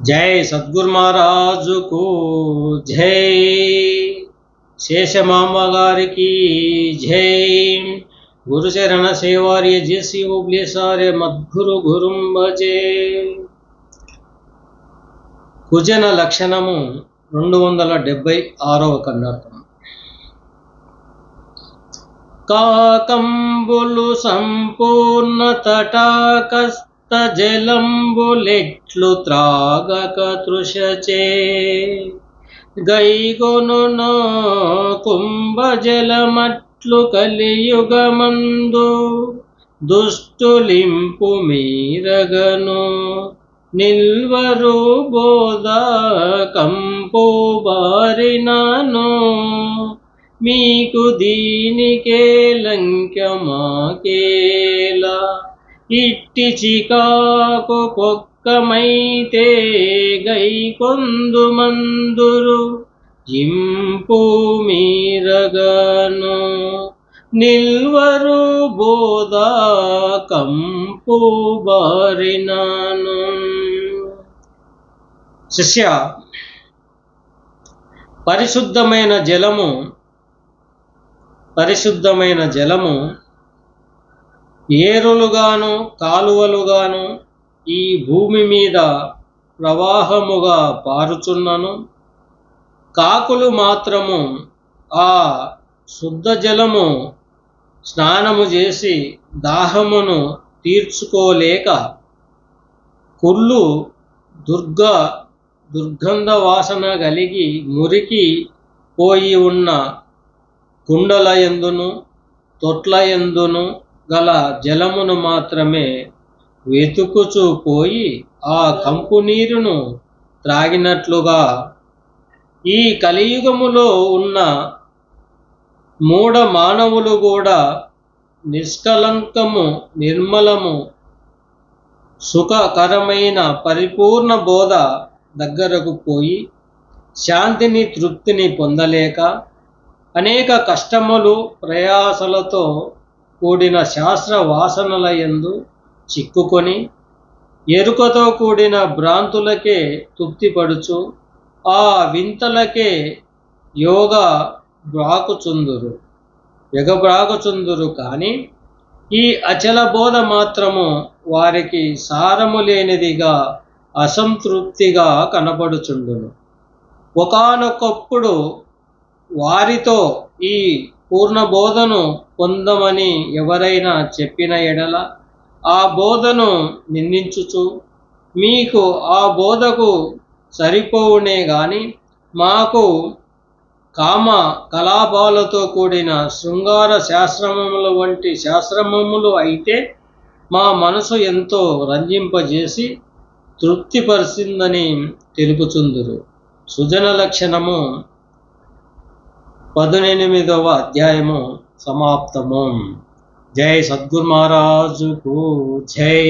जय सद्गुरु महाराज को जय। शेषमांब गारी की जय। गुरुचरण सेवार्य जैसी ओब्लेसार्य मद्गुरु गुरुं भजे। కుజన లక్షణము 276వ కన్నర్థం. కాకంబులు సంపూర్ణ తటాకస్థ జలంబులెట్లు త్రాగక తృషచే గైగొనును కుంభజలమట్లు కలియుగమందు దుష్టులింపు మీరగను నిల్వరు బోధ కంపు బారినాను మీకు దీనికే లంకమాకేలా ఇట్టి చికాకు పొక్కమైతే గైకొందు మందురు జింపు మీరగను నిల్వరు బోధ కంపు బారినాను. శిష్య, పరిశుద్ధమైన జలము ఏరులుగాను కాలువలుగాను ఈ భూమి మీద ప్రవాహముగా పారుచున్నను. కాకులు మాత్రము ఆ శుద్ధ జలము స్నానము చేసి దాహమును తీర్చుకోలేక కుళ్ళు దుర్గంధ వాసన కలిగి మురికి పోయి ఉన్న కుండల యందును తొట్ల యందును గల జలమును మాత్రమే వెతుకుచూ పోయి ఆ కంపు నీరును త్రాగినట్లుగా ఈ కలియుగములో ఉన్న మూఢ మానవులు కూడా నిష్కలంకము నిర్మలము సుఖకరమైన పరిపూర్ణ బోధ దగ్గరకు పోయి శాంతిని తృప్తిని పొందలేక అనేక కష్టములు ప్రయాసలతో కూడిన శాస్త్ర వాసనల యందు చిక్కుకొని ఎరుకతో కూడిన భ్రాంతులకే తృప్తిపడుచు ఆ వింతలకే ఎగబ్రాకుచుందురు కానీ ఈ అచల బోధ మాత్రము వారికి సారము లేనిదిగా అసంతృప్తిగా కనపడుచుండును. ఒకానొకప్పుడు వారితో ఈ పూర్ణ బోధను పొందమని ఎవరైనా చెప్పిన ఎడల ఆ బోధను నిందించుచు మీకు ఆ బోధకు సరిపోవునే గాని మాకు కామ కలాపాలతో కూడిన శృంగార శాస్త్రముల వంటి శాస్త్రములు అయితే మా మనసు ఎంతో రంజింపజేసి తృప్తిపరిచిందని తెలుపుచుందురు. సుజన లక్షణము 18వ అధ్యాయము సమాప్తము. జై సద్గురు మహారాజుకు జై.